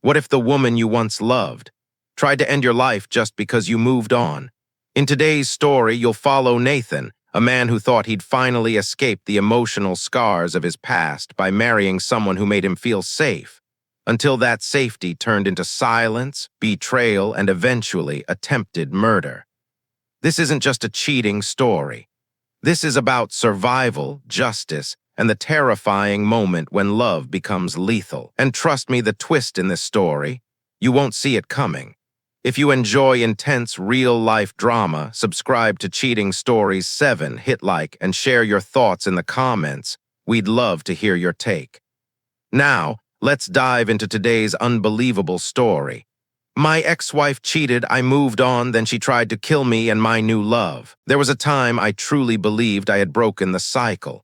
What if the woman you once loved tried to end your life just because you moved on? In today's story, you'll follow Nathan, a man who thought he'd finally escaped the emotional scars of his past by marrying someone who made him feel safe, until that safety turned into silence, betrayal, and eventually attempted murder. This isn't just a cheating story. This is about survival, justice, and the terrifying moment when love becomes lethal. And trust me, the twist in this story, you won't see it coming. If you enjoy intense, real-life drama, subscribe to Cheating Stories 7, hit like, and share your thoughts in the comments. We'd love to hear your take. Now, let's dive into today's unbelievable story. My ex-wife cheated, I moved on, then she tried to kill me and my new love. There was a time I truly believed I had broken the cycle.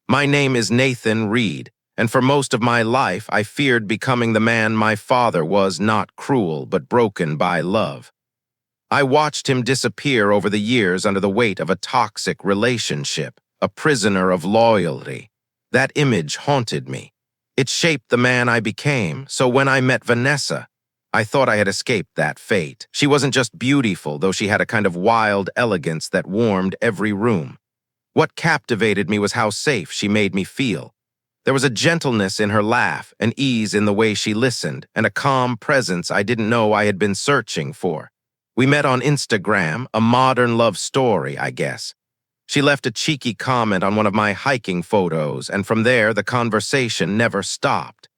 My name is Nathan Reed, and for most of my life I feared becoming the man my father was, not cruel but broken by love. I watched him disappear over the years under the weight of a toxic relationship, a prisoner of loyalty. That image haunted me. It shaped the man I became, so when I met Vanessa, I thought I had escaped that fate. She wasn't just beautiful, though she had a kind of wild elegance that warmed every room. What captivated me was how safe she made me feel. There was a gentleness in her laugh, an ease in the way she listened, and a calm presence I didn't know I had been searching for. We met on Instagram, a modern love story, I guess. She left a cheeky comment on one of my hiking photos, and from there the conversation never stopped.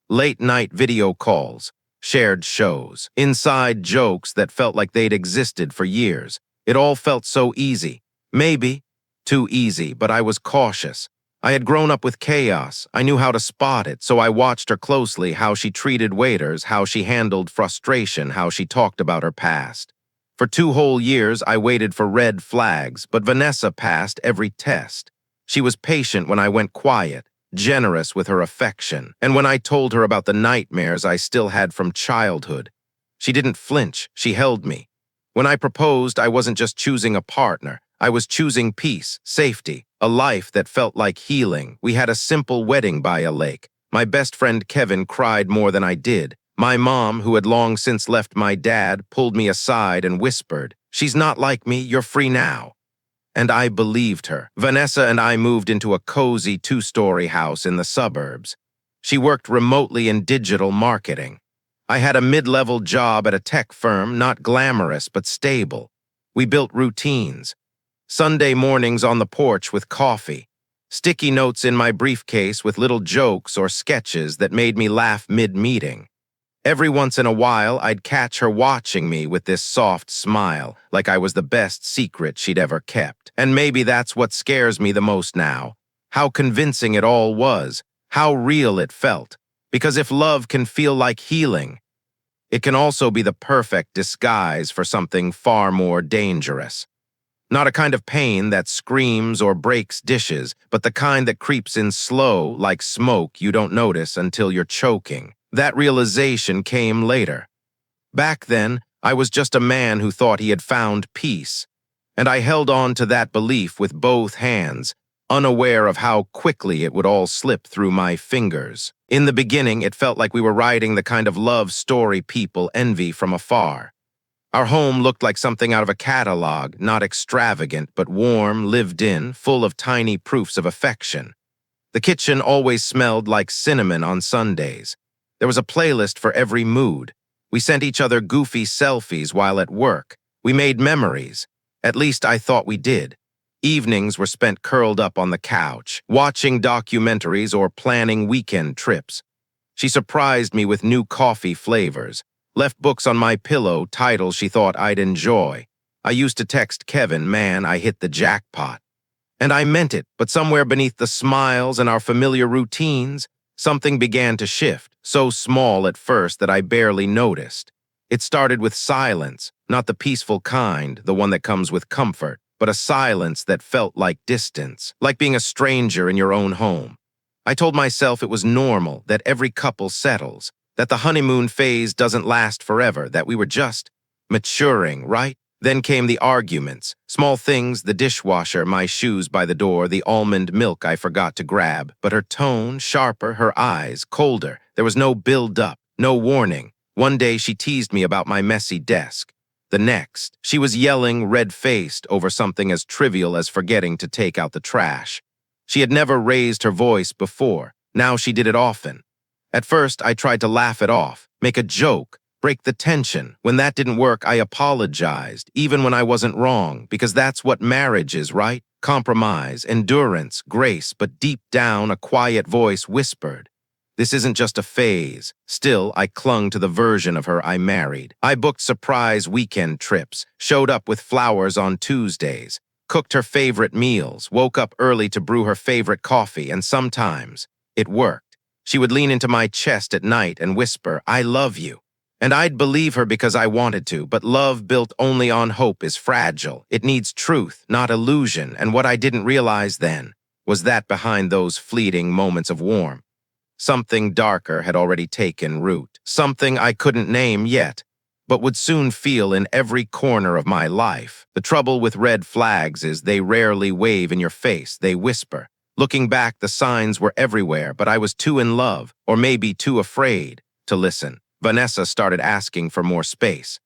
Late-night video calls, shared shows, inside jokes that felt like they'd existed for years. It all felt so easy. Maybe too easy, but I was cautious. I had grown up with chaos. I knew how to spot it, so I watched her closely, how she treated waiters, how she handled frustration, how she talked about her past. For 2 whole years, I waited for red flags, but Vanessa passed every test. She was patient when I went quiet, generous with her affection, and when I told her about the nightmares I still had from childhood, she didn't flinch, she held me. When I proposed, I wasn't just choosing a partner, I was choosing peace, safety, a life that felt like healing. We had a simple wedding by a lake. My best friend Kevin cried more than I did. My mom, who had long since left my dad, pulled me aside and whispered, "She's not like me, you're free now." And I believed her. Vanessa and I moved into a cozy 2-story house in the suburbs. She worked remotely in digital marketing. I had a mid-level job at a tech firm, not glamorous but stable. We built routines. Sunday mornings on the porch with coffee. Sticky notes in my briefcase with little jokes or sketches that made me laugh mid-meeting. Every once in a while, I'd catch her watching me with this soft smile, like I was the best secret she'd ever kept. And maybe that's what scares me the most now. How convincing it all was, how real it felt. Because if love can feel like healing, it can also be the perfect disguise for something far more dangerous. Not a kind of pain that screams or breaks dishes, but the kind that creeps in slow, like smoke you don't notice until you're choking. That realization came later. Back then, I was just a man who thought he had found peace, and I held on to that belief with both hands, unaware of how quickly it would all slip through my fingers. In the beginning, it felt like we were writing the kind of love story people envy from afar. Our home looked like something out of a catalog, not extravagant, but warm, lived in, full of tiny proofs of affection. The kitchen always smelled like cinnamon on Sundays. There was a playlist for every mood. We sent each other goofy selfies while at work. We made memories. At least I thought we did. Evenings were spent curled up on the couch, watching documentaries or planning weekend trips. She surprised me with new coffee flavors, left books on my pillow, titles she thought I'd enjoy. I used to text Kevin, "Man, I hit the jackpot." And I meant it, but somewhere beneath the smiles and our familiar routines, something began to shift, so small at first that I barely noticed. It started with silence, not the peaceful kind, the one that comes with comfort, but a silence that felt like distance, like being a stranger in your own home. I told myself it was normal, that every couple settles, that the honeymoon phase doesn't last forever, that we were just maturing, right? Then came the arguments, small things, the dishwasher, my shoes by the door, the almond milk I forgot to grab, but her tone sharper, her eyes colder. There was no build-up, No warning. One day she teased me about my messy desk. The next, she was yelling red-faced over something as trivial as forgetting to take out the trash. She had never raised her voice before. Now she did it often. At first, I tried to laugh it off, make a joke, break the tension. When that didn't work, I apologized, even when I wasn't wrong, because that's what marriage is, right? Compromise, endurance, grace, but deep down, a quiet voice whispered, "This isn't just a phase." Still, I clung to the version of her I married. I booked surprise weekend trips, showed up with flowers on Tuesdays, cooked her favorite meals, woke up early to brew her favorite coffee, and sometimes it worked. She would lean into my chest at night and whisper, "I love you." And I'd believe her because I wanted to, but love built only on hope is fragile. It needs truth, not illusion, and what I didn't realize then was that behind those fleeting moments of warmth, something darker had already taken root, something I couldn't name yet, but would soon feel in every corner of my life. The trouble with red flags is they rarely wave in your face, they whisper. Looking back, the signs were everywhere, but I was too in love, or maybe too afraid, to listen. Vanessa started asking for more space.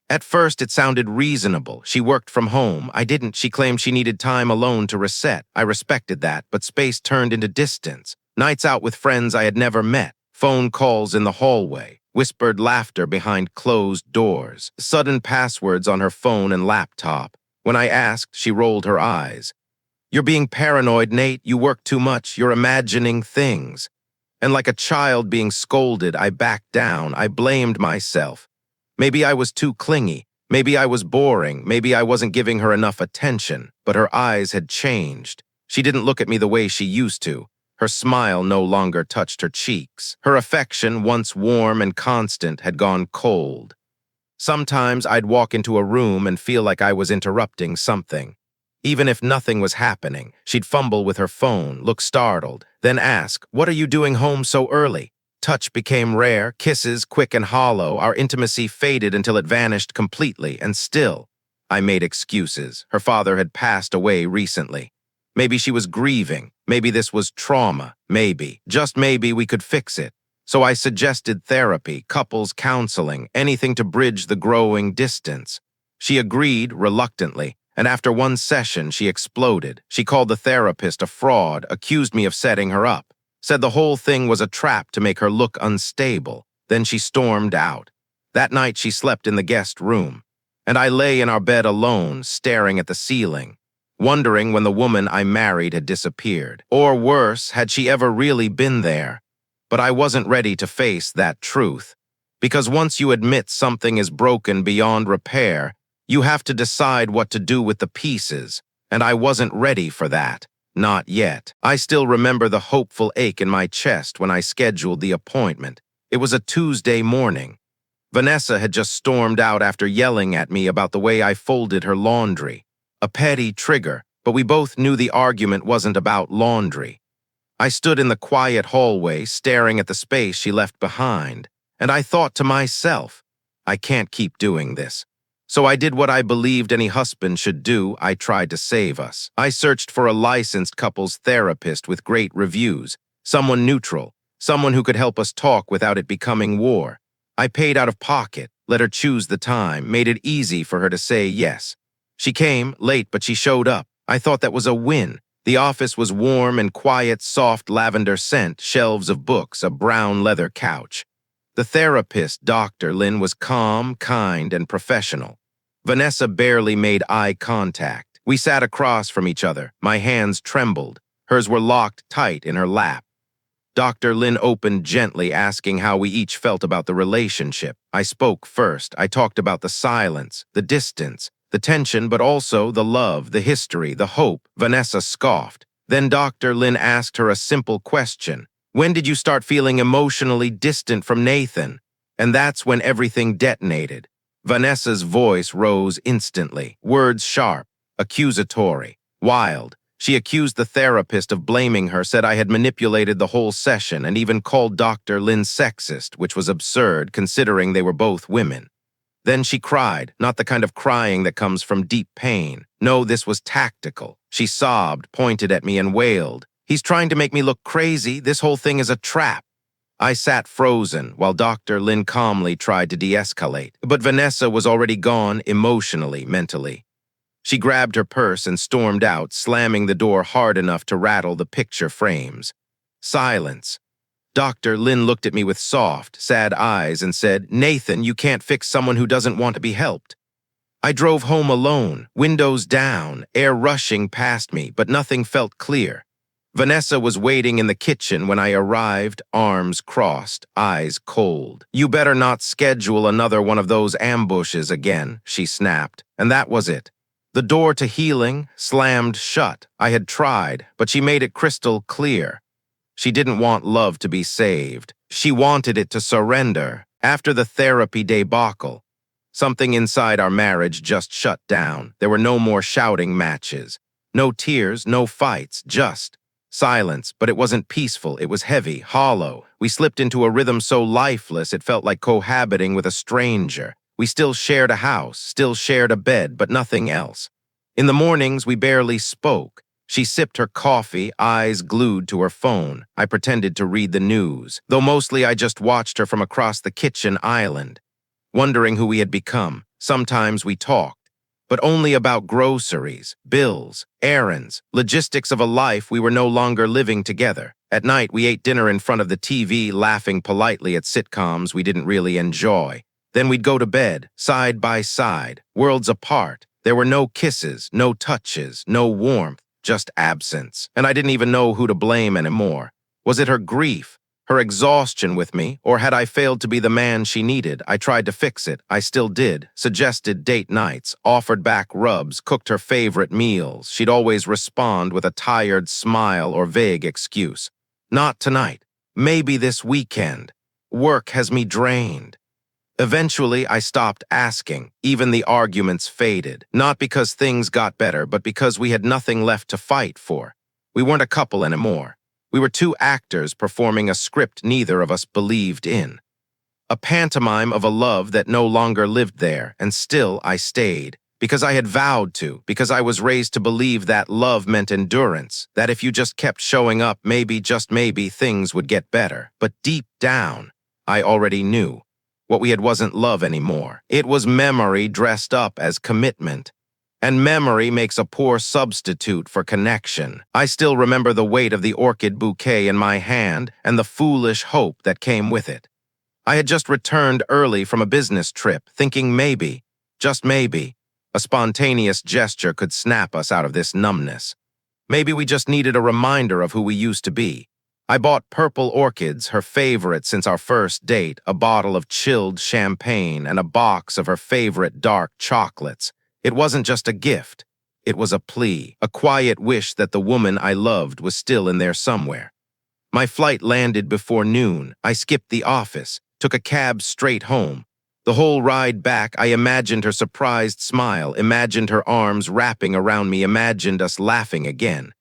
At first, it sounded reasonable. She worked from home. I didn't. She claimed she needed time alone to reset. I respected that, but space turned into distance. Nights out with friends I had never met. Phone calls in the hallway. Whispered laughter behind closed doors. Sudden passwords on her phone and laptop. When I asked, she rolled her eyes. "You're being paranoid, Nate. You work too much. You're imagining things." And like a child being scolded, I backed down. I blamed myself. Maybe I was too clingy. Maybe I was boring. Maybe I wasn't giving her enough attention. But her eyes had changed. She didn't look at me the way she used to. Her smile no longer touched her cheeks. Her affection, once warm and constant, had gone cold. Sometimes I'd walk into a room and feel like I was interrupting something. Even if nothing was happening, she'd fumble with her phone, look startled, then ask, "What are you doing home so early?" Touch became rare, kisses quick and hollow. Our intimacy faded until it vanished completely, and still, I made excuses. Her father had passed away recently. Maybe she was grieving. Maybe this was trauma. Maybe, just maybe, we could fix it. So I suggested therapy, couples counseling, anything to bridge the growing distance. She agreed reluctantly. And after one session, she exploded. She called the therapist a fraud, accused me of setting her up, said the whole thing was a trap to make her look unstable. Then she stormed out. That night, she slept in the guest room, and I lay in our bed alone, staring at the ceiling, wondering when the woman I married had disappeared. Or worse, had she ever really been there? But I wasn't ready to face that truth. Because once you admit something is broken beyond repair, you have to decide what to do with the pieces, and I wasn't ready for that. Not yet. I still remember the hopeful ache in my chest when I scheduled the appointment. It was a Tuesday morning. Vanessa had just stormed out after yelling at me about the way I folded her laundry. A petty trigger, but we both knew the argument wasn't about laundry. I stood in the quiet hallway, staring at the space she left behind, and I thought to myself, I can't keep doing this. So I did what I believed any husband should do. I tried to save us. I searched for a licensed couples therapist with great reviews, someone neutral, someone who could help us talk without it becoming war. I paid out of pocket, let her choose the time, made it easy for her to say yes. She came, late, but she showed up. I thought that was a win. The office was warm and quiet, soft lavender scent, shelves of books, a brown leather couch. The therapist, Dr. Lin, was calm, kind, and professional. Vanessa barely made eye contact. We sat across from each other. My hands trembled. Hers were locked tight in her lap. Dr. Lin opened gently, asking how we each felt about the relationship. I spoke first. I talked about the silence, the distance, the tension, but also the love, the history, the hope. Vanessa scoffed. Then Dr. Lin asked her a simple question. When did you start feeling emotionally distant from Nathan? And that's when everything detonated. Vanessa's voice rose instantly, words sharp, accusatory, wild. She accused the therapist of blaming her, said I had manipulated the whole session, and even called Dr. Lin sexist, which was absurd considering they were both women. Then she cried, not the kind of crying that comes from deep pain. No, this was tactical. She sobbed, pointed at me, and wailed. He's trying to make me look crazy. This whole thing is a trap. I sat frozen while Dr. Lin calmly tried to de-escalate, but Vanessa was already gone emotionally, mentally. She grabbed her purse and stormed out, slamming the door hard enough to rattle the picture frames. Silence. Dr. Lin looked at me with soft, sad eyes and said, "Nathan, you can't fix someone who doesn't want to be helped." I drove home alone, windows down, air rushing past me, but nothing felt clear. Vanessa was waiting in the kitchen when I arrived, arms crossed, eyes cold. "You better not schedule another one of those ambushes again," she snapped, and that was it. The door to healing slammed shut. I had tried, but she made it crystal clear. She didn't want love to be saved. She wanted it to surrender. After the therapy debacle, something inside our marriage just shut down. There were no more shouting matches. No tears, no fights, just silence, but it wasn't peaceful. It was heavy, hollow. We slipped into a rhythm so lifeless it felt like cohabiting with a stranger. We still shared a house, still shared a bed, but nothing else. In the mornings, we barely spoke. She sipped her coffee, eyes glued to her phone. I pretended to read the news, though mostly I just watched her from across the kitchen island, wondering who we had become. Sometimes we talked, but only about groceries, bills, errands, logistics of a life we were no longer living together. At night, we ate dinner in front of the TV, laughing politely at sitcoms we didn't really enjoy. Then we'd go to bed, side by side, worlds apart. There were no kisses, no touches, no warmth, just absence. And I didn't even know who to blame anymore. Was it her grief, her exhaustion with me, or had I failed to be the man she needed? I tried to fix it. I still did. Suggested date nights, offered back rubs, cooked her favorite meals. She'd always respond with a tired smile or vague excuse. "Not tonight. Maybe this weekend. Work has me drained." Eventually, I stopped asking. Even the arguments faded. Not because things got better, but because we had nothing left to fight for. We weren't a couple anymore. We were two actors performing a script neither of us believed in. A pantomime of a love that no longer lived there, and still I stayed. Because I had vowed to, because I was raised to believe that love meant endurance, that if you just kept showing up, maybe, just maybe, things would get better. But deep down, I already knew. What we had wasn't love anymore. It was memory dressed up as commitment. And memory makes a poor substitute for connection. I still remember the weight of the orchid bouquet in my hand and the foolish hope that came with it. I had just returned early from a business trip, thinking maybe, just maybe, a spontaneous gesture could snap us out of this numbness. Maybe we just needed a reminder of who we used to be. I bought purple orchids, her favorite since our first date, a bottle of chilled champagne, and a box of her favorite dark chocolates. It wasn't just a gift. It was a plea, a quiet wish that the woman I loved was still in there somewhere. My flight landed before noon. I skipped the office, took a cab straight home. The whole ride back, I imagined her surprised smile, imagined her arms wrapping around me, imagined us laughing again.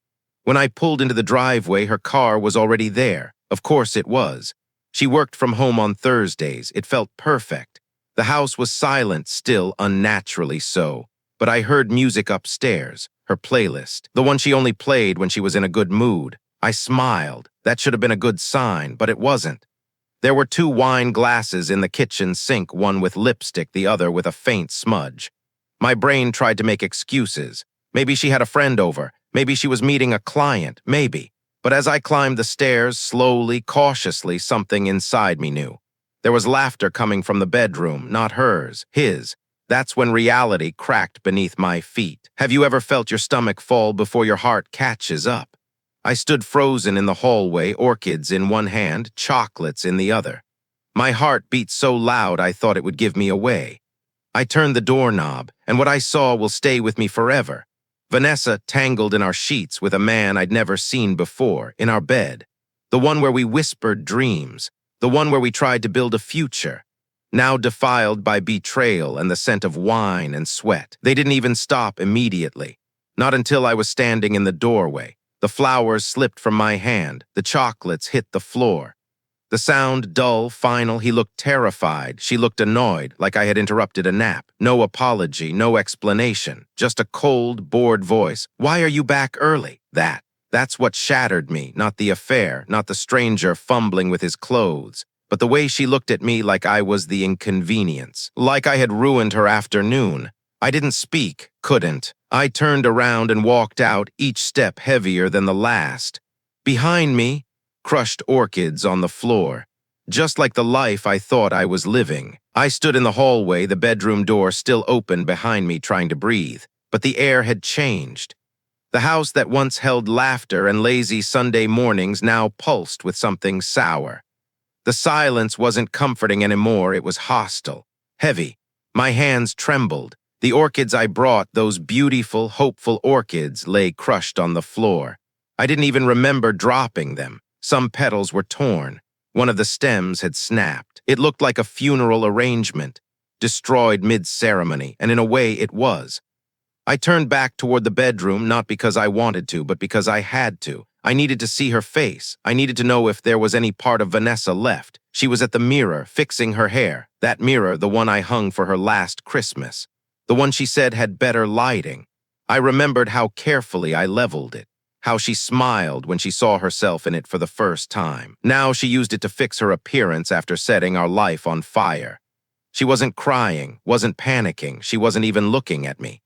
When I pulled into the driveway, her car was already there. Of course it was. She worked from home on Thursdays. It felt perfect. The house was silent, still unnaturally so. But I heard music upstairs, her playlist, the one she only played when she was in a good mood. I smiled. That should have been a good sign, but it wasn't. There were two wine glasses in the kitchen sink, one with lipstick, the other with a faint smudge. My brain tried to make excuses. Maybe she had a friend over. Maybe she was meeting a client, maybe. But as I climbed the stairs, slowly, cautiously, something inside me knew. There was laughter coming from the bedroom, not hers, his. That's when reality cracked beneath my feet. Have you ever felt your stomach fall before your heart catches up? I stood frozen in the hallway, orchids in one hand, chocolates in the other. My heart beat so loud I thought it would give me away. I turned the doorknob, and what I saw will stay with me forever. Vanessa tangled in our sheets with a man I'd never seen before, in our bed. The one where we whispered dreams, the one where we tried to build a future. Now defiled by betrayal and the scent of wine and sweat. They didn't even stop immediately. Not until I was standing in the doorway. The flowers slipped from my hand. The chocolates hit the floor. The sound dull, final. He looked terrified. She looked annoyed, like I had interrupted a nap. No apology, no explanation. Just a cold, bored voice. "Why are you back early?" That That's what shattered me, not the affair, not the stranger fumbling with his clothes, but the way she looked at me like I was the inconvenience, like I had ruined her afternoon. I didn't speak, couldn't. I turned around and walked out, each step heavier than the last. Behind me, crushed orchids on the floor, just like the life I thought I was living. I stood in the hallway, the bedroom door still open behind me, trying to breathe, but the air had changed. The house that once held laughter and lazy Sunday mornings now pulsed with something sour. The silence wasn't comforting anymore, it was hostile, heavy. My hands trembled. The orchids I brought, those beautiful, hopeful orchids, lay crushed on the floor. I didn't even remember dropping them. Some petals were torn. One of the stems had snapped. It looked like a funeral arrangement, destroyed mid-ceremony, and in a way it was. I turned back toward the bedroom, not because I wanted to, but because I had to. I needed to see her face. I needed to know if there was any part of Vanessa left. She was at the mirror, fixing her hair. That mirror, the one I hung for her last Christmas. The one she said had better lighting. I remembered how carefully I leveled it, how she smiled when she saw herself in it for the first time. Now she used it to fix her appearance after setting our life on fire. She wasn't crying, wasn't panicking, she wasn't even looking at me.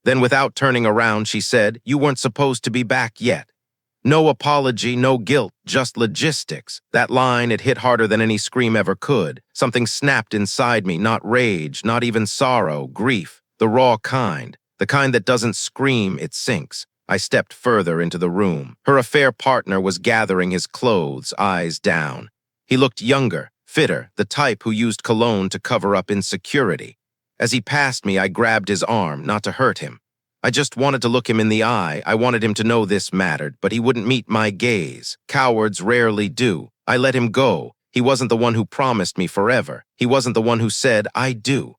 Then without turning around, she said, "You weren't supposed to be back yet." No apology, no guilt, just logistics. That line, it hit harder than any scream ever could. Something snapped inside me, not rage, not even sorrow, grief, the raw kind, the kind that doesn't scream, it sinks. I stepped further into the room. Her affair partner was gathering his clothes, eyes down. He looked younger, fitter, the type who used cologne to cover up insecurity. As he passed me, I grabbed his arm, not to hurt him. I just wanted to look him in the eye. I wanted him to know this mattered, but he wouldn't meet my gaze. Cowards rarely do. I let him go. He wasn't the one who promised me forever. He wasn't the one who said, "I do."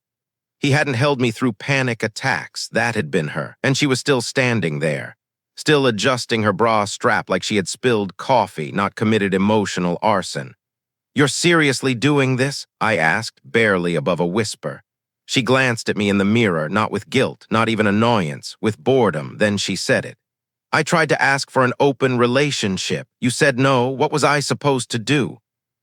He hadn't held me through panic attacks. That had been her. And she was still standing there, still adjusting her bra strap like she had spilled coffee, not committed emotional arson. "You're seriously doing this?" I asked, barely above a whisper. She glanced at me in the mirror, not with guilt, not even annoyance, with boredom. Then she said it. "I tried to ask for an open relationship. You said no. What was I supposed to do?"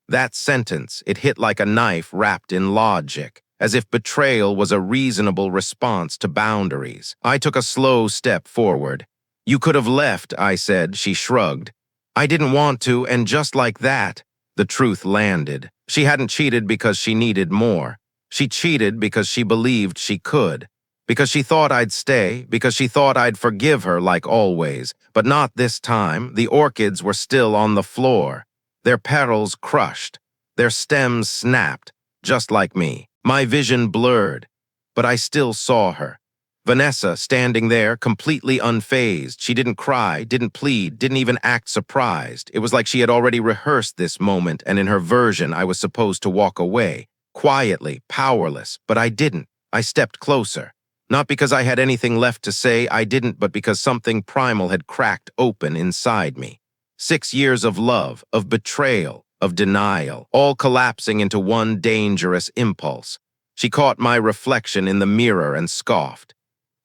That sentence, it hit like a knife wrapped in logic, as if betrayal was a reasonable response to boundaries. I took a slow step forward. "You could have left," I said. She shrugged. "I didn't want to, and just like that, the truth landed. She hadn't cheated because she needed more. She cheated because she believed she could, because she thought I'd stay, because she thought I'd forgive her like always. But not this time. The orchids were still on the floor, their petals crushed, their stems snapped, just like me. My vision blurred, but I still saw her. Vanessa standing there, completely unfazed. She didn't cry, didn't plead, didn't even act surprised. It was like she had already rehearsed this moment, and in her version, I was supposed to walk away. Quietly, powerless, but I didn't. I stepped closer. Not because I had anything left to say, I didn't, but because something primal had cracked open inside me. 6 years of love, of betrayal, of denial, all collapsing into one dangerous impulse. She caught my reflection in the mirror and scoffed.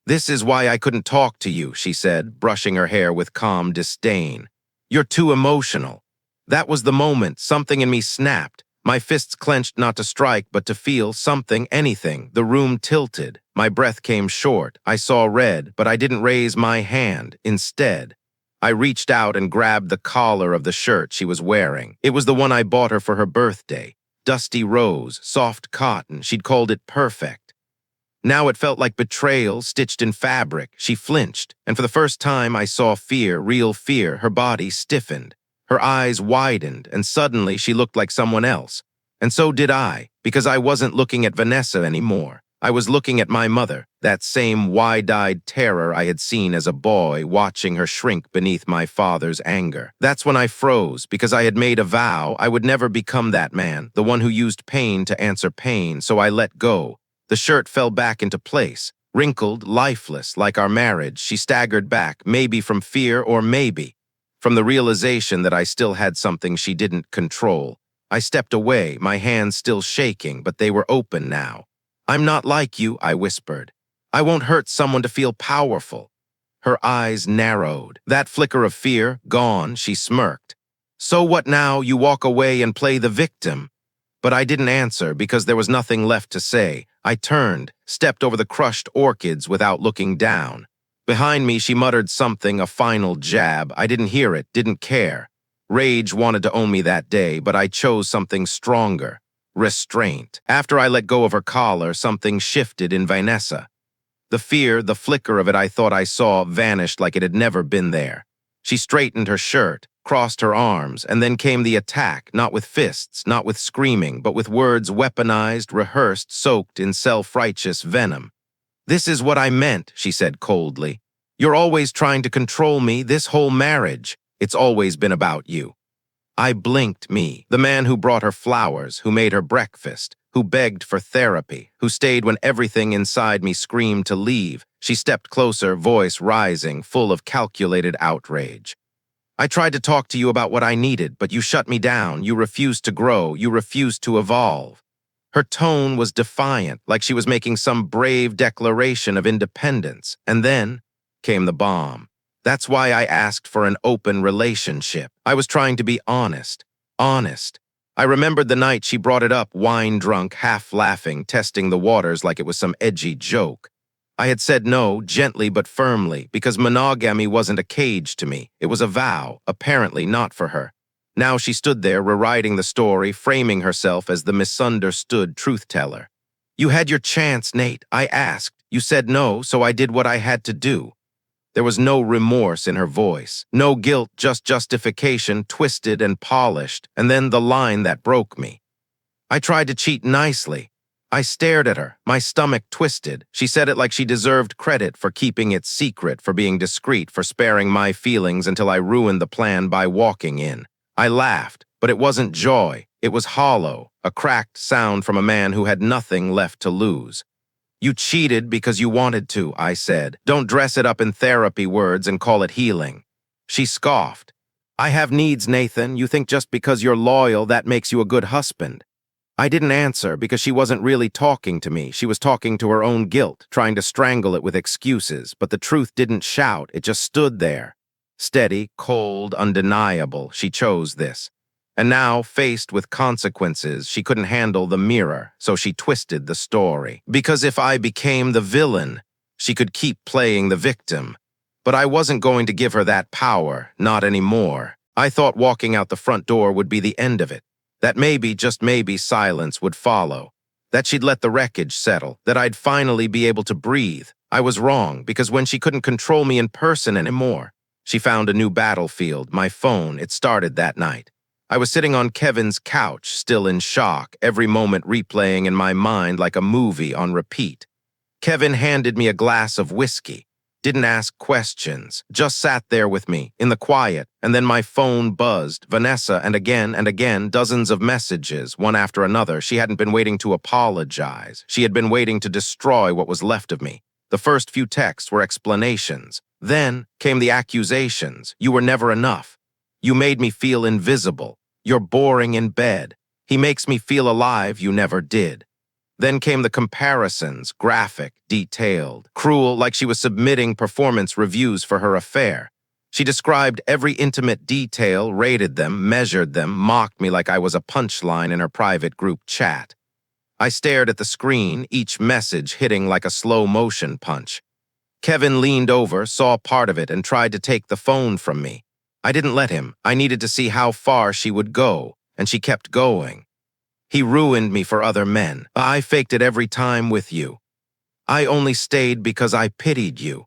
"This is why I couldn't talk to you," she said, brushing her hair with calm disdain. "You're too emotional." That was the moment. Something in me snapped. My fists clenched not to strike, but to feel something, anything. The room tilted. My breath came short. I saw red, but I didn't raise my hand. Instead, I reached out and grabbed the collar of the shirt she was wearing. It was the one I bought her for her birthday. Dusty rose, soft cotton. She'd called it perfect. Now it felt like betrayal stitched in fabric. She flinched, and for the first time I saw fear, real fear. Her body stiffened. Her eyes widened, and suddenly she looked like someone else. And so did I, because I wasn't looking at Vanessa anymore. I was looking at my mother, that same wide-eyed terror I had seen as a boy, watching her shrink beneath my father's anger. That's when I froze, because I had made a vow I would never become that man, the one who used pain to answer pain, so I let go. The shirt fell back into place, wrinkled, lifeless, like our marriage. She staggered back, maybe from fear or maybe from the realization that I still had something she didn't control. I stepped away, my hands still shaking, but they were open now. "I'm not like you," I whispered. "I won't hurt someone to feel powerful." Her eyes narrowed. That flicker of fear, gone, she smirked. So what now? You walk away and play the victim? But I didn't answer because there was nothing left to say. I turned, stepped over the crushed orchids without looking down. Behind me, she muttered something, a final jab. I didn't hear it, didn't care. Rage wanted to own me that day, but I chose something stronger. Restraint. After I let go of her collar, something shifted in Vanessa. The fear, the flicker of it I thought I saw, vanished like it had never been there. She straightened her shirt, crossed her arms, and then came the attack, not with fists, not with screaming, but with words weaponized, rehearsed, soaked in self-righteous venom. "This is what I meant," she said coldly. "You're always trying to control me, this whole marriage. It's always been about you." I blinked, me, the man who brought her flowers, who made her breakfast, who begged for therapy, who stayed when everything inside me screamed to leave. She stepped closer, voice rising, full of calculated outrage. "I tried to talk to you about what I needed, but you shut me down. You refused to grow. You refused to evolve." Her tone was defiant, like she was making some brave declaration of independence. And then came the bomb. "That's why I asked for an open relationship. I was trying to be honest. Honest." I remembered the night she brought it up, wine-drunk, half-laughing, testing the waters like it was some edgy joke. I had said no, gently but firmly, because monogamy wasn't a cage to me. It was a vow, apparently not for her. Now she stood there, rewriting the story, framing herself as the misunderstood truth-teller. "You had your chance, Nate. I asked. You said no, so I did what I had to do." There was no remorse in her voice, no guilt, just justification, twisted and polished, and then the line that broke me. "I tried to cheat nicely." I stared at her, my stomach twisted. She said it like she deserved credit for keeping it secret, for being discreet, for sparing my feelings until I ruined the plan by walking in. I laughed, but it wasn't joy. It was hollow, a cracked sound from a man who had nothing left to lose. "You cheated because you wanted to," I said. "Don't dress it up in therapy words and call it healing." She scoffed. "I have needs, Nathan. You think just because you're loyal, that makes you a good husband." I didn't answer because she wasn't really talking to me. She was talking to her own guilt, trying to strangle it with excuses, but the truth didn't shout. It just stood there. Steady, cold, undeniable. She chose this. And now, faced with consequences, she couldn't handle the mirror, so she twisted the story. Because if I became the villain, she could keep playing the victim. But I wasn't going to give her that power, not anymore. I thought walking out the front door would be the end of it. That maybe, just maybe, silence would follow. That she'd let the wreckage settle. That I'd finally be able to breathe. I was wrong, because when she couldn't control me in person anymore, she found a new battlefield, my phone. It started that night. I was sitting on Kevin's couch, still in shock, every moment replaying in my mind like a movie on repeat. Kevin handed me a glass of whiskey, didn't ask questions, just sat there with me, in the quiet, and then my phone buzzed, Vanessa, and again, dozens of messages, one after another. She hadn't been waiting to apologize. She had been waiting to destroy what was left of me. The first few texts were explanations. Then came the accusations. "You were never enough. You made me feel invisible. You're boring in bed. He makes me feel alive. You never did." Then came the comparisons, graphic, detailed, cruel, like she was submitting performance reviews for her affair. She described every intimate detail, rated them, measured them, mocked me like I was a punchline in her private group chat. I stared at the screen, each message hitting like a slow-motion punch. Kevin leaned over, saw part of it, and tried to take the phone from me. I didn't let him. I needed to see how far she would go, and she kept going. "He ruined me for other men. I faked it every time with you. I only stayed because I pitied you."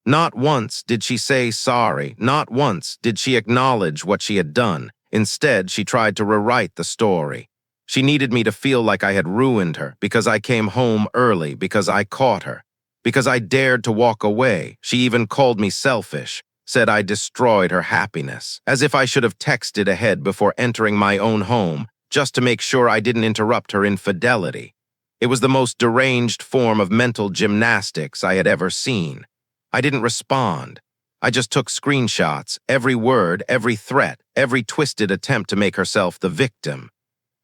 Not once did she say sorry. Not once did she acknowledge what she had done. Instead, she tried to rewrite the story. She needed me to feel like I had ruined her, because I came home early, because I caught her, because I dared to walk away. She even called me selfish. Said I destroyed her happiness, as if I should have texted ahead before entering my own home, just to make sure I didn't interrupt her infidelity. It was the most deranged form of mental gymnastics I had ever seen. I didn't respond. I just took screenshots, every word, every threat, every twisted attempt to make herself the victim.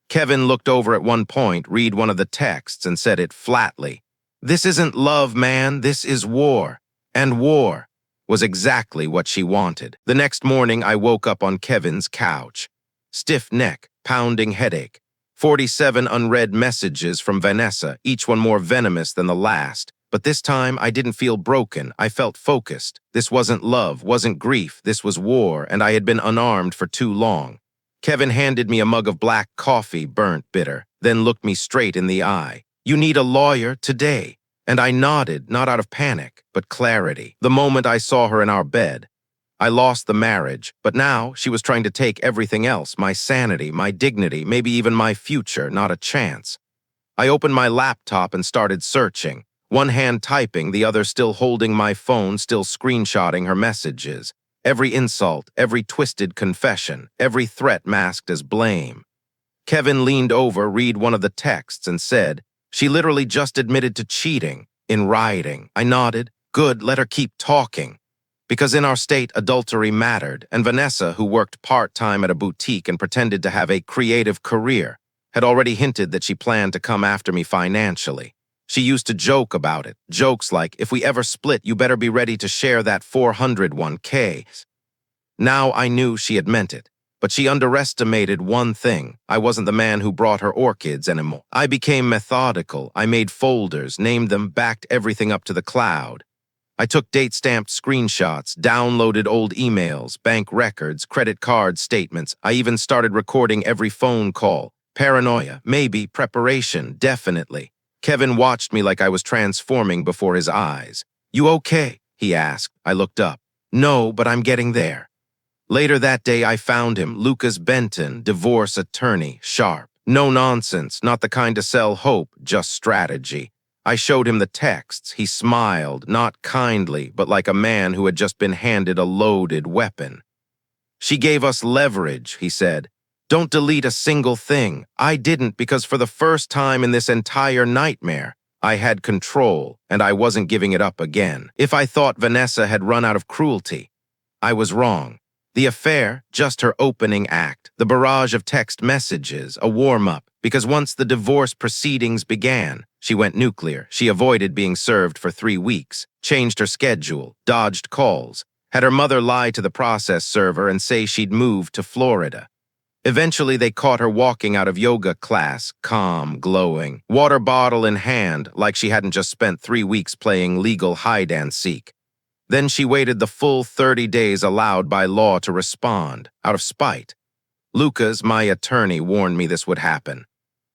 Kevin looked over at one point, read one of the texts, and said it flatly. "This isn't love, man. This is war. And war. was exactly what she wanted. The next morning, I woke up on Kevin's couch. Stiff neck, pounding headache. 47 unread messages from Vanessa, each one more venomous than the last. But this time, I didn't feel broken. I felt focused. This wasn't love, wasn't grief. This was war, and I had been unarmed for too long. Kevin handed me a mug of black coffee, burnt bitter, then looked me straight in the eye. "You need a lawyer today." And I nodded, not out of panic, but clarity. The moment I saw her in our bed, I lost the marriage, but now she was trying to take everything else, my sanity, my dignity, maybe even my future, not a chance. I opened my laptop and started searching, one hand typing, the other still holding my phone, still screenshotting her messages. Every insult, every twisted confession, every threat masked as blame. Kevin leaned over, read one of the texts, and said, "She literally just admitted to cheating, in writing." I nodded. Good, let her keep talking. Because in our state, adultery mattered, and Vanessa, who worked part-time at a boutique and pretended to have a creative career, had already hinted that she planned to come after me financially. She used to joke about it, jokes like, "If we ever split, you better be ready to share that 401k." Now I knew she had meant it, but she underestimated one thing. I wasn't the man who brought her orchids anymore. I became methodical. I made folders, named them, backed everything up to the cloud. I took date-stamped screenshots, downloaded old emails, bank records, credit card statements. I even started recording every phone call. Paranoia, maybe. Preparation, definitely. Kevin watched me like I was transforming before his eyes. "You okay?" he asked. I looked up. "No, but I'm getting there." Later that day, I found him, Lucas Benton, divorce attorney, sharp. No nonsense, not the kind to sell hope, just strategy. I showed him the texts. He smiled, not kindly, but like a man who had just been handed a loaded weapon. "She gave us leverage," he said. "Don't delete a single thing." I didn't, because for the first time in this entire nightmare, I had control, and I wasn't giving it up again. If I thought Vanessa had run out of cruelty, I was wrong. The affair, just her opening act, the barrage of text messages, a warm-up, because once the divorce proceedings began, she went nuclear. She avoided being served for 3 weeks, changed her schedule, dodged calls, had her mother lie to the process server and say she'd moved to Florida. Eventually, they caught her walking out of yoga class, calm, glowing, water bottle in hand, like she hadn't just spent 3 weeks playing legal hide-and-seek. Then she waited the full 30 days allowed by law to respond, out of spite. Lucas, my attorney, warned me this would happen.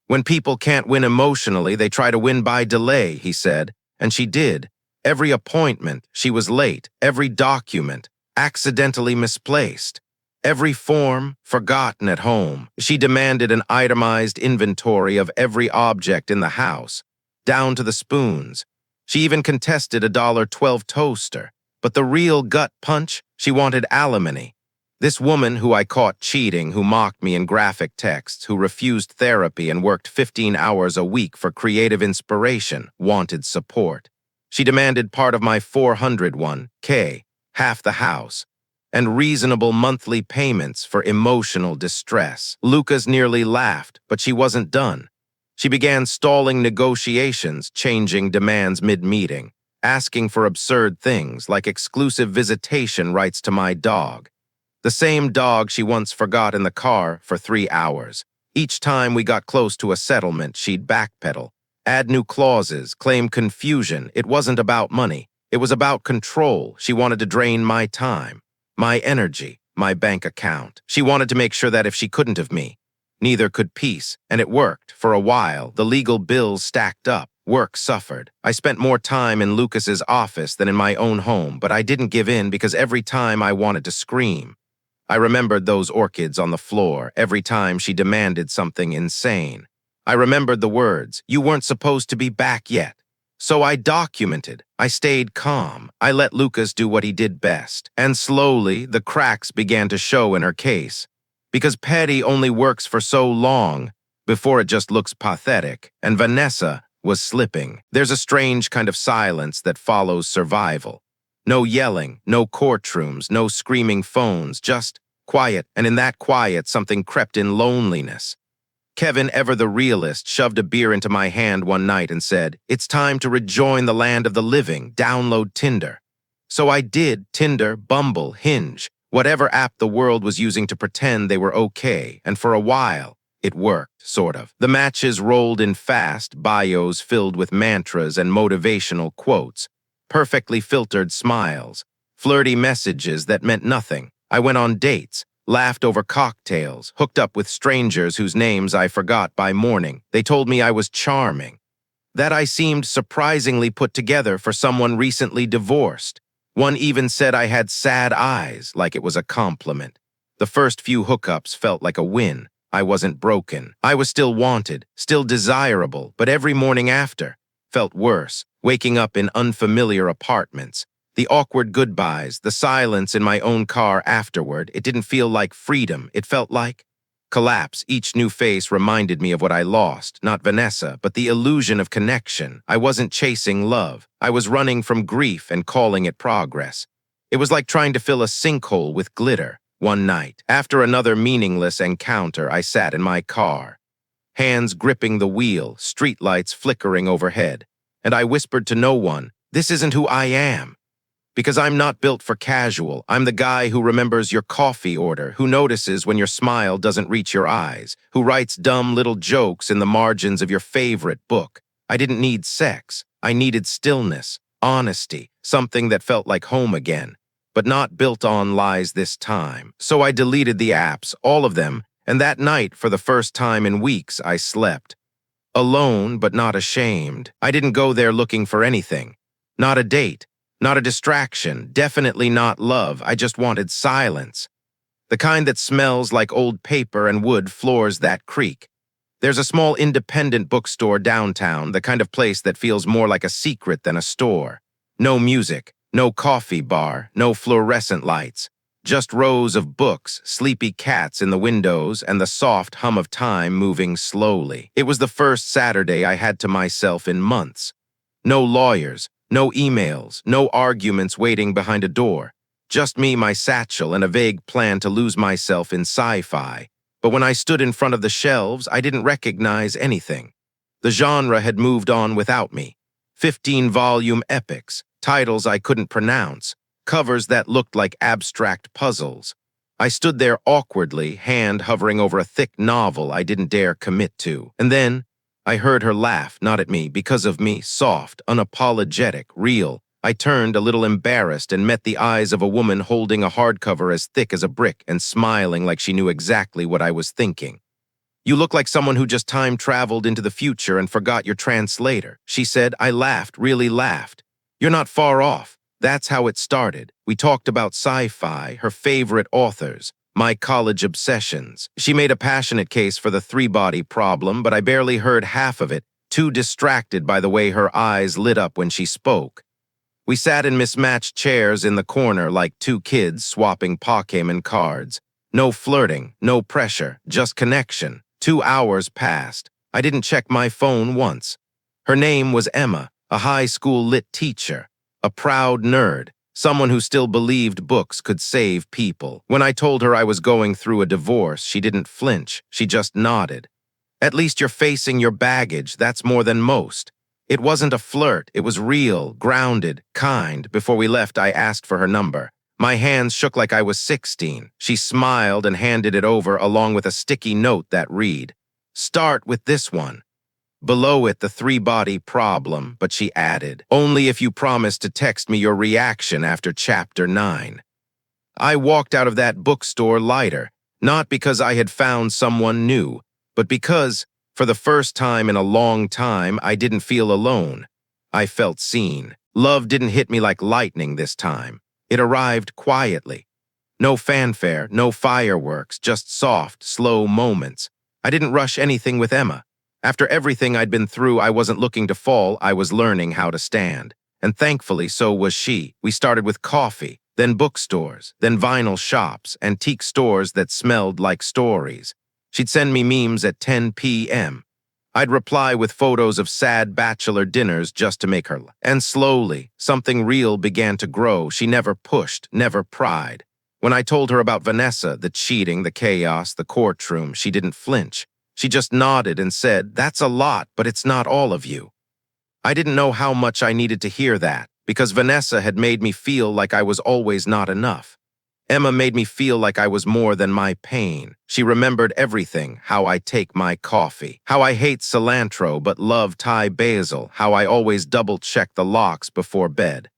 "When people can't win emotionally, they try to win by delay," he said, and she did. Every appointment, she was late. Every document, accidentally misplaced. Every form, forgotten at home. She demanded an itemized inventory of every object in the house, down to the spoons. She even contested a $1.12 toaster. But the real gut punch, she wanted alimony. This woman who I caught cheating, who mocked me in graphic texts, who refused therapy and worked 15 hours a week for creative inspiration, wanted support. She demanded part of my 401k, half the house, and reasonable monthly payments for emotional distress. Lucas nearly laughed, but she wasn't done. She began stalling negotiations, changing demands mid-meeting, asking for absurd things like exclusive visitation rights to my dog. The same dog she once forgot in the car for 3 hours. Each time we got close to a settlement, she'd backpedal, add new clauses, claim confusion. It wasn't about money. It was about control. She wanted to drain my time, my energy, my bank account. She wanted to make sure that if she couldn't have me, neither could peace. And it worked. For a while, the legal bills stacked up. Work suffered. I spent more time in Lucas's office than in my own home, but I didn't give in because every time I wanted to scream. I remembered those orchids on the floor every time she demanded something insane. I remembered the words, "You weren't supposed to be back yet." So I documented. I stayed calm. I let Lucas do what he did best. And slowly, the cracks began to show in her case. Because petty only works for so long before it just looks pathetic, and Vanessa was slipping. There's a strange kind of silence that follows survival. No yelling, no courtrooms, no screaming phones, just quiet, and in that quiet, something crept in: loneliness. Kevin, ever the realist, shoved a beer into my hand one night and said, "It's time to rejoin the land of the living. Download Tinder." So I did Tinder, Bumble, Hinge, whatever app the world was using to pretend they were okay, and for a while, it worked, sort of. The matches rolled in fast, bios filled with mantras and motivational quotes, perfectly filtered smiles, flirty messages that meant nothing. I went on dates, laughed over cocktails, hooked up with strangers whose names I forgot by morning. They told me I was charming, that I seemed surprisingly put together for someone recently divorced. One even said I had sad eyes, like it was a compliment. The first few hookups felt like a win. I wasn't broken. I was still wanted, still desirable, but every morning after felt worse, waking up in unfamiliar apartments. The awkward goodbyes, the silence in my own car afterward, it didn't feel like freedom. It felt like collapse. Each new face reminded me of what I lost, not Vanessa, but the illusion of connection. I wasn't chasing love. I was running from grief and calling it progress. It was like trying to fill a sinkhole with glitter. One night, after another meaningless encounter, I sat in my car, hands gripping the wheel, streetlights flickering overhead, and I whispered to no one, "This isn't who I am." Because I'm not built for casual. I'm the guy who remembers your coffee order, who notices when your smile doesn't reach your eyes, who writes dumb little jokes in the margins of your favorite book. I didn't need sex. I needed stillness, honesty, something that felt like home again, but not built on lies this time. So I deleted the apps, all of them, and that night, for the first time in weeks, I slept. Alone, but not ashamed. I didn't go there looking for anything. Not a date. Not a distraction, definitely not love. I just wanted silence. The kind that smells like old paper and wood floors that creak. There's a small independent bookstore downtown, the kind of place that feels more like a secret than a store. No music, no coffee bar, no fluorescent lights. Just rows of books, sleepy cats in the windows, and the soft hum of time moving slowly. It was the first Saturday I had to myself in months. No lawyers. No emails, no arguments waiting behind a door. Just me, my satchel, and a vague plan to lose myself in sci-fi. But when I stood in front of the shelves, I didn't recognize anything. The genre had moved on without me. 15-volume epics, titles I couldn't pronounce, covers that looked like abstract puzzles. I stood there awkwardly, hand hovering over a thick novel I didn't dare commit to. And then, I heard her laugh, not at me, because of me, soft, unapologetic, real. I turned, a little embarrassed, and met the eyes of a woman holding a hardcover as thick as a brick and smiling like she knew exactly what I was thinking. "You look like someone who just time-traveled into the future and forgot your translator," she said. I laughed, really laughed. "You're not far off." That's how it started. We talked about sci-fi, her favorite authors, my college obsessions. She made a passionate case for the three-body problem, but I barely heard half of it, too distracted by the way her eyes lit up when she spoke. We sat in mismatched chairs in the corner like two kids swapping Pokémon cards. No flirting, no pressure, just connection. 2 hours passed. I didn't check my phone once. Her name was Emma, a high school lit teacher, a proud nerd, someone who still believed books could save people. When I told her I was going through a divorce, she didn't flinch. She just nodded. "At least you're facing your baggage. That's more than most." It wasn't a flirt. It was real, grounded, kind. Before we left, I asked for her number. My hands shook like I was 16. She smiled and handed it over along with a sticky note that read, "Start with this one." Below it, the three-body problem, but she added, "Only if you promise to text me your reaction after chapter 9. I walked out of that bookstore lighter, not because I had found someone new, but because, for the first time in a long time, I didn't feel alone. I felt seen. Love didn't hit me like lightning this time. It arrived quietly. No fanfare, no fireworks, just soft, slow moments. I didn't rush anything with Emma. After everything I'd been through, I wasn't looking to fall, I was learning how to stand. And thankfully, so was she. We started with coffee, then bookstores, then vinyl shops, antique stores that smelled like stories. She'd send me memes at 10 p.m. I'd reply with photos of sad bachelor dinners just to make her laugh. And slowly, something real began to grow. She never pushed, never pried. When I told her about Vanessa, the cheating, the chaos, the courtroom, she didn't flinch. She just nodded and said, "That's a lot, but it's not all of you." I didn't know how much I needed to hear that, because Vanessa had made me feel like I was always not enough. Emma made me feel like I was more than my pain. She remembered everything, how I take my coffee, how I hate cilantro but love Thai basil, how I always double-check the locks before bed.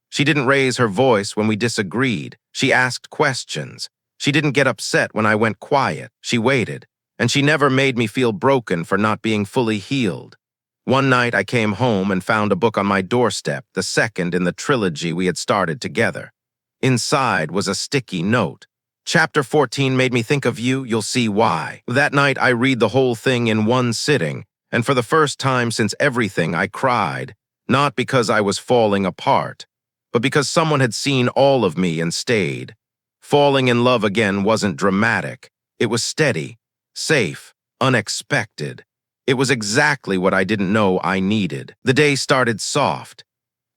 She didn't raise her voice when we disagreed. She asked questions. She didn't get upset when I went quiet. She waited. And she never made me feel broken for not being fully healed. One night I came home and found a book on my doorstep, the second in the trilogy we had started together. Inside was a sticky note. Chapter 14 made me think of you, you'll see why. That night I read the whole thing in one sitting, and for the first time since everything I cried, not because I was falling apart, but because someone had seen all of me and stayed. Falling in love again wasn't dramatic. It was steady, safe, unexpected. It was exactly what I didn't know I needed. The day started soft.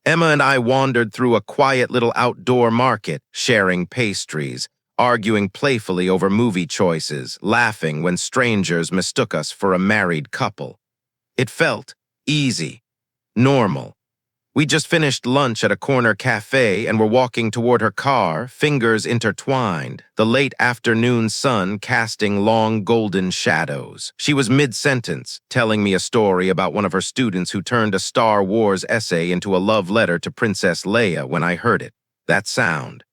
Emma and I wandered through a quiet little outdoor market, sharing pastries, arguing playfully over movie choices, laughing when strangers mistook us for a married couple. It felt easy, normal. We just finished lunch at a corner cafe and were walking toward her car, fingers intertwined, the late afternoon sun casting long golden shadows. She was mid-sentence, telling me a story about one of her students who turned a Star Wars essay into a love letter to Princess Leia when I heard it. That sound.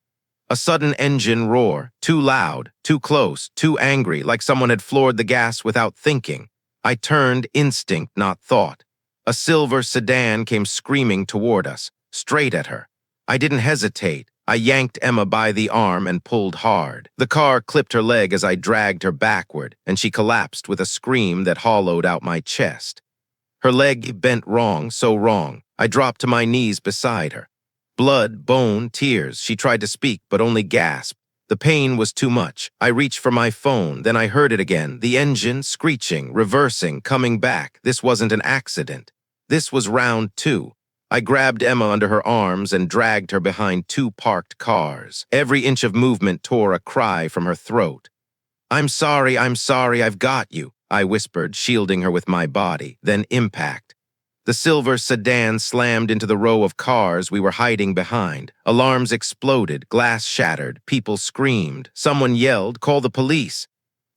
A sudden engine roar, too loud, too close, too angry, like someone had floored the gas without thinking. I turned, instinct, not thought. A silver sedan came screaming toward us, straight at her. I didn't hesitate. I yanked Emma by the arm and pulled hard. The car clipped her leg as I dragged her backward, and she collapsed with a scream that hollowed out my chest. Her leg bent wrong, so wrong. I dropped to my knees beside her. Blood, bone, tears. She tried to speak, but only gasped. The pain was too much. I reached for my phone, then I heard it again. The engine screeching, reversing, coming back. This wasn't an accident. This was round 2. I grabbed Emma under her arms and dragged her behind 2 parked cars. Every inch of movement tore a cry from her throat. I'm sorry, I've got you, I whispered, shielding her with my body. Then impact. The silver sedan slammed into the row of cars we were hiding behind. Alarms exploded, glass shattered, people screamed. Someone yelled, "Call the police."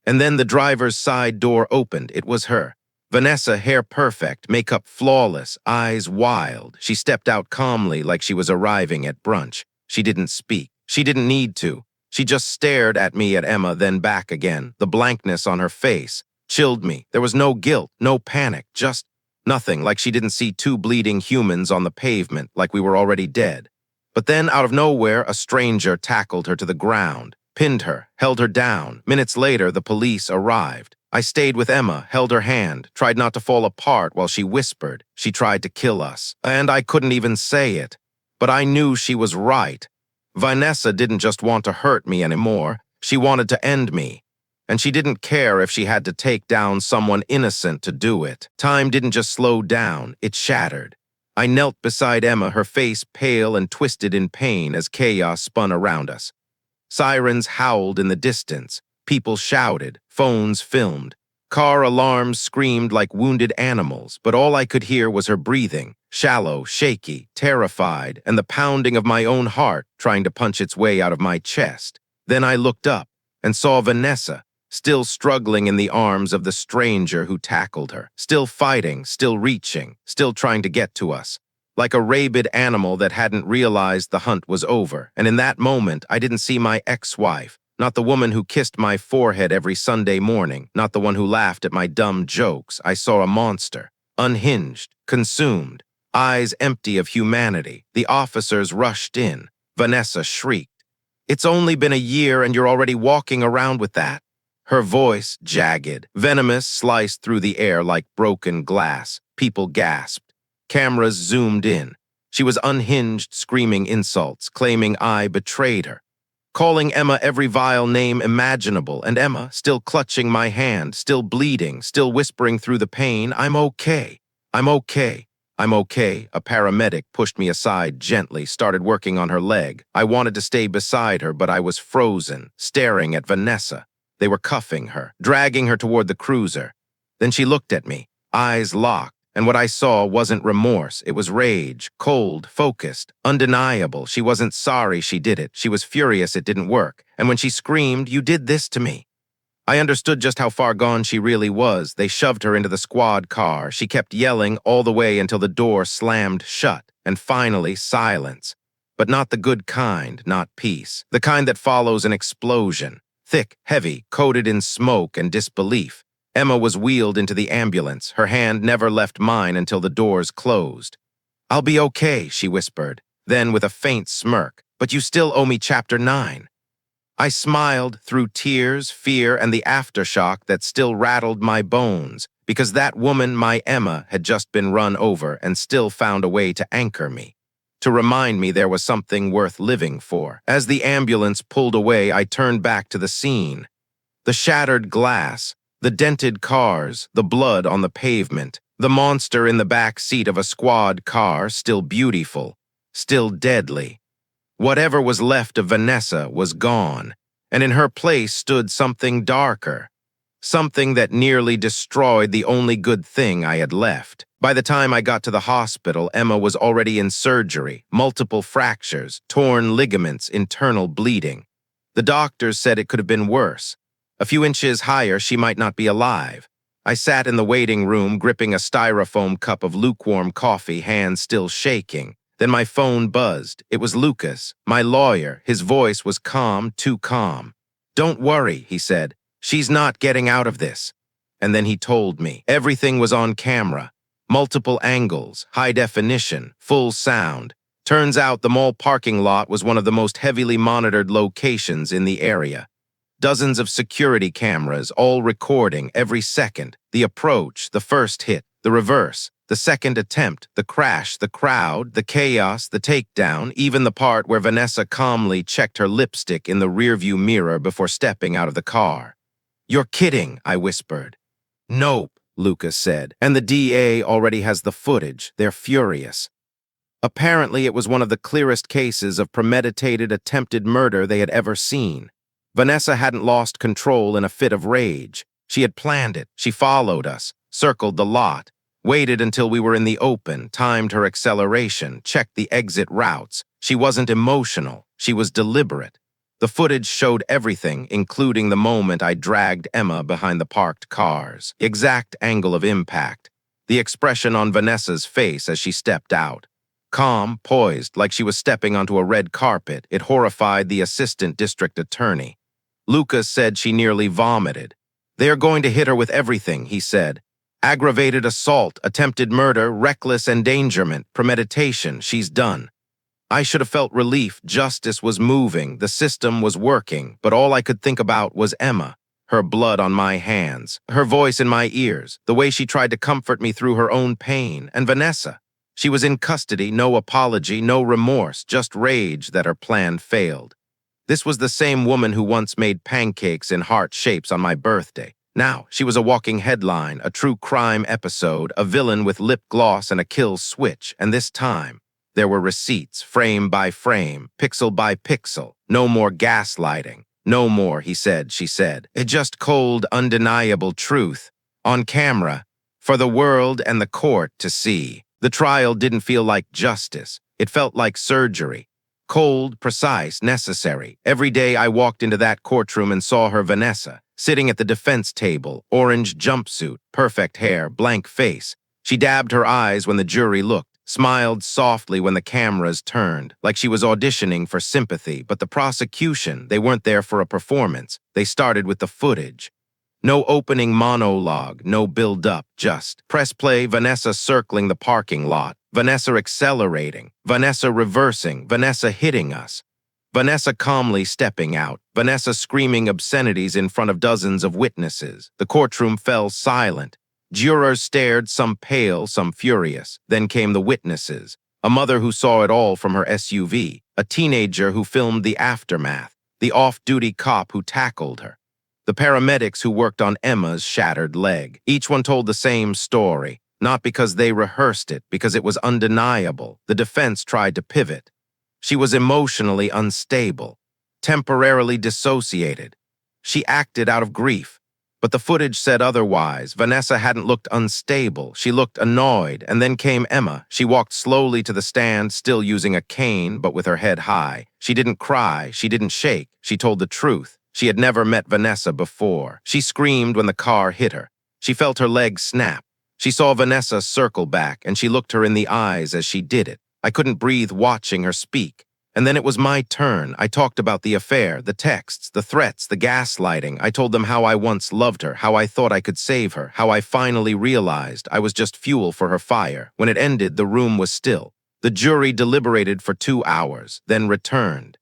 And then the driver's side door opened. It was her. Vanessa, hair perfect, makeup flawless, eyes wild. She stepped out calmly like she was arriving at brunch. She didn't speak. She didn't need to. She just stared at me, at Emma, then back again. The blankness on her face chilled me. There was no guilt, no panic, just nothing, like she didn't see 2 bleeding humans on the pavement, like we were already dead. But then, out of nowhere, a stranger tackled her to the ground, pinned her, held her down. Minutes later, the police arrived. I stayed with Emma, held her hand, tried not to fall apart while she whispered. She tried to kill us, and I couldn't even say it. But I knew she was right. Vanessa didn't just want to hurt me anymore. She wanted to end me. And she didn't care if she had to take down someone innocent to do it. Time didn't just slow down, it shattered. I knelt beside Emma, her face pale and twisted in pain as chaos spun around us. Sirens howled in the distance. People shouted, phones filmed. Car alarms screamed like wounded animals, but all I could hear was her breathing, shallow, shaky, terrified, and the pounding of my own heart trying to punch its way out of my chest. Then I looked up and saw Vanessa, still struggling in the arms of the stranger who tackled her, still fighting, still reaching, still trying to get to us, like a rabid animal that hadn't realized the hunt was over. And in that moment, I didn't see my ex-wife, not the woman who kissed my forehead every Sunday morning, not the one who laughed at my dumb jokes. I saw a monster, unhinged, consumed, eyes empty of humanity. The officers rushed in. Vanessa shrieked. "It's only been a year and you're already walking around with that." Her voice, jagged, venomous, sliced through the air like broken glass. People gasped. Cameras zoomed in. She was unhinged, screaming insults, claiming I betrayed her. Calling Emma every vile name imaginable, and Emma, still clutching my hand, still bleeding, still whispering through the pain, "I'm okay. I'm okay. I'm okay." A paramedic pushed me aside gently, started working on her leg. I wanted to stay beside her, but I was frozen, staring at Vanessa. They were cuffing her, dragging her toward the cruiser. Then she looked at me, eyes locked, And what I saw wasn't remorse, it was rage, cold, focused, undeniable. She wasn't sorry she did it, she was furious it didn't work. And when she screamed, "You did this to me," I understood just how far gone she really was. They shoved her into the squad car. She kept yelling all the way until the door slammed shut, and finally, silence. But not the good kind, not peace. The kind that follows an explosion. Thick, heavy, coated in smoke and disbelief. Emma was wheeled into the ambulance. Her hand never left mine until the doors closed. "I'll be okay," she whispered. Then, with a faint smirk, "But you still owe me Chapter 9. I smiled through tears, fear, and the aftershock that still rattled my bones, because that woman, my Emma, had just been run over and still found a way to anchor me, to remind me there was something worth living for. As the ambulance pulled away, I turned back to the scene. The shattered glass, the dented cars, the blood on the pavement, the monster in the back seat of a squad car, still beautiful, still deadly. Whatever was left of Vanessa was gone, and in her place stood something darker, something that nearly destroyed the only good thing I had left. By the time I got to the hospital, Emma was already in surgery, multiple fractures, torn ligaments, internal bleeding. The doctors said it could have been worse. A few inches higher, she might not be alive. I sat in the waiting room, gripping a styrofoam cup of lukewarm coffee, hands still shaking. Then my phone buzzed. It was Lucas, my lawyer. His voice was calm, too calm. "Don't worry," he said. "She's not getting out of this." And then he told me. Everything was on camera. Multiple angles, high definition, full sound. Turns out the mall parking lot was one of the most heavily monitored locations in the area. Dozens of security cameras, all recording every second. The approach, the first hit, the reverse, the second attempt, the crash, the crowd, the chaos, the takedown, even the part where Vanessa calmly checked her lipstick in the rearview mirror before stepping out of the car. "You're kidding," I whispered. "Nope," Lucas said, "and the DA already has the footage. They're furious." Apparently, it was one of the clearest cases of premeditated attempted murder they had ever seen. Vanessa hadn't lost control in a fit of rage. She had planned it. She followed us, circled the lot, waited until we were in the open, timed her acceleration, checked the exit routes. She wasn't emotional. She was deliberate. The footage showed everything, including the moment I dragged Emma behind the parked cars. The exact angle of impact. The expression on Vanessa's face as she stepped out. Calm, poised, like she was stepping onto a red carpet. It horrified the assistant district attorney. Lucas said she nearly vomited. "They are going to hit her with everything," he said. "Aggravated assault, attempted murder, reckless endangerment, premeditation. She's done." I should have felt relief. Justice was moving, the system was working, but all I could think about was Emma, her blood on my hands, her voice in my ears, the way she tried to comfort me through her own pain, and Vanessa. She was in custody, no apology, no remorse, just rage that her plan failed. This was the same woman who once made pancakes in heart shapes on my birthday. Now, she was a walking headline, a true crime episode, a villain with lip gloss and a kill switch, and this time, there were receipts, frame by frame, pixel by pixel. No more gaslighting. No more, he said, she said. It just cold, undeniable truth. On camera, for the world and the court to see. The trial didn't feel like justice. It felt like surgery. Cold, precise, necessary. Every day I walked into that courtroom and saw her Vanessa, sitting at the defense table, orange jumpsuit, perfect hair, blank face. She dabbed her eyes when the jury looked, smiled softly when the cameras turned, like she was auditioning for sympathy. But the prosecution, they weren't there for a performance. They started with the footage. No opening monologue, no build-up, just press play, Vanessa circling the parking lot, Vanessa accelerating, Vanessa reversing, Vanessa hitting us, Vanessa calmly stepping out, Vanessa screaming obscenities in front of dozens of witnesses. The courtroom fell silent. Jurors stared, some pale, some furious. Then came the witnesses. A mother who saw it all from her SUV, a teenager who filmed the aftermath, the off-duty cop who tackled her, the paramedics who worked on Emma's shattered leg. Each one told the same story, not because they rehearsed it, because it was undeniable. The defense tried to pivot. She was emotionally unstable, temporarily dissociated. She acted out of grief. But the footage said otherwise. Vanessa hadn't looked unstable. She looked annoyed. And then came Emma. She walked slowly to the stand, still using a cane, but with her head high. She didn't cry. She didn't shake. She told the truth. She had never met Vanessa before. She screamed when the car hit her. She felt her legs snap. She saw Vanessa circle back, and she looked her in the eyes as she did it. I couldn't breathe watching her speak. And then it was my turn. I talked about the affair, the texts, the threats, the gaslighting. I told them how I once loved her, how I thought I could save her, how I finally realized I was just fuel for her fire. When it ended, the room was still. The jury deliberated for 2 hours, then returned.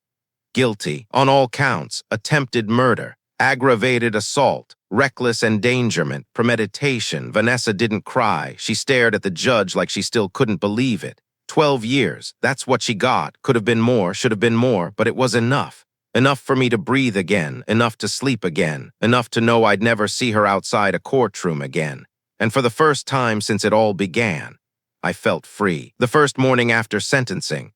Guilty, on all counts, attempted murder, aggravated assault, reckless endangerment, premeditation. Vanessa didn't cry. She stared at the judge like she still couldn't believe it. 12 years, that's what she got. Could have been more, should have been more, but it was enough. Enough for me to breathe again, enough to sleep again, enough to know I'd never see her outside a courtroom again. And for the first time since it all began, I felt free. The first morning after sentencing,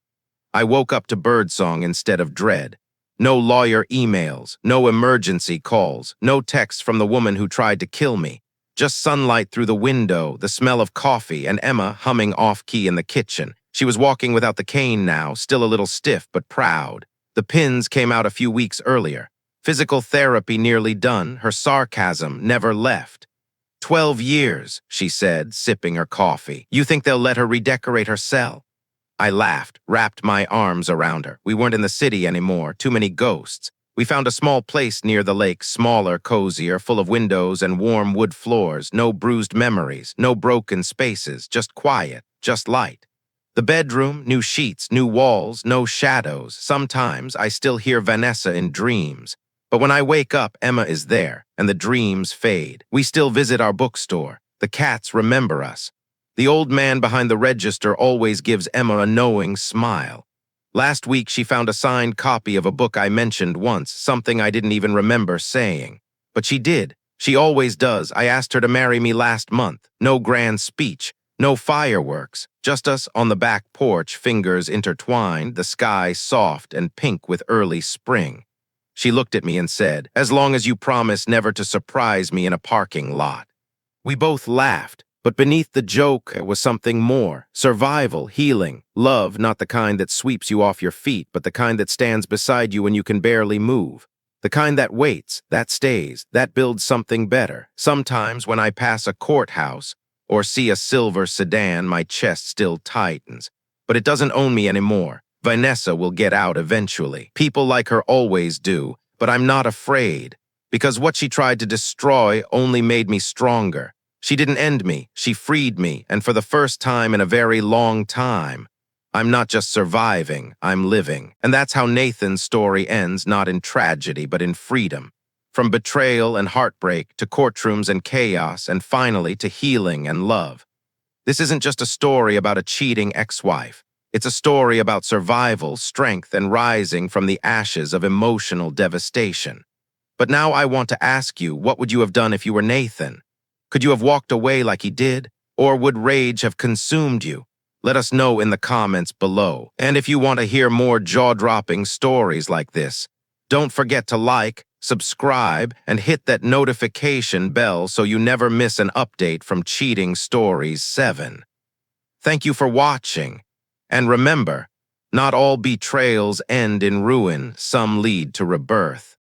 I woke up to birdsong instead of dread. No lawyer emails, no emergency calls, no texts from the woman who tried to kill me. Just sunlight through the window, the smell of coffee, and Emma humming off-key in the kitchen. She was walking without the cane now, still a little stiff but proud. The pins came out a few weeks earlier. Physical therapy nearly done, her sarcasm never left. 12 years, she said, sipping her coffee. You think they'll let her redecorate her cell? I laughed, wrapped my arms around her. We weren't in the city anymore, too many ghosts. We found a small place near the lake, smaller, cozier, full of windows and warm wood floors, no bruised memories, no broken spaces, just quiet, just light. The bedroom, new sheets, new walls, no shadows. Sometimes I still hear Vanessa in dreams. But when I wake up, Emma is there, and the dreams fade. We still visit our bookstore. The cats remember us. The old man behind the register always gives Emma a knowing smile. Last week, she found a signed copy of a book I mentioned once, something I didn't even remember saying. But she did. She always does. I asked her to marry me last month. No grand speech. No fireworks, just us on the back porch, fingers intertwined, the sky soft and pink with early spring. She looked at me and said, "As long as you promise never to surprise me in a parking lot." We both laughed, but beneath the joke was something more. Survival, healing, love, not the kind that sweeps you off your feet, but the kind that stands beside you when you can barely move. The kind that waits, that stays, that builds something better. Sometimes when I pass a courthouse, or see a silver sedan, my chest still tightens. But it doesn't own me anymore. Vanessa will get out eventually. People like her always do, but I'm not afraid. Because what she tried to destroy only made me stronger. She didn't end me, she freed me, and for the first time in a very long time, I'm not just surviving, I'm living. And that's how Nathan's story ends, not in tragedy, but in freedom. From betrayal and heartbreak to courtrooms and chaos, and finally to healing and love. This isn't just a story about a cheating ex-wife. It's a story about survival, strength, and rising from the ashes of emotional devastation. But now I want to ask you, what would you have done if you were Nathan? Could you have walked away like he did? Or would rage have consumed you? Let us know in the comments below. And if you want to hear more jaw-dropping stories like this, don't forget to like, subscribe, and hit that notification bell so you never miss an update from Cheating Stories 7. Thank you for watching. And remember, not all betrayals end in ruin, some lead to rebirth.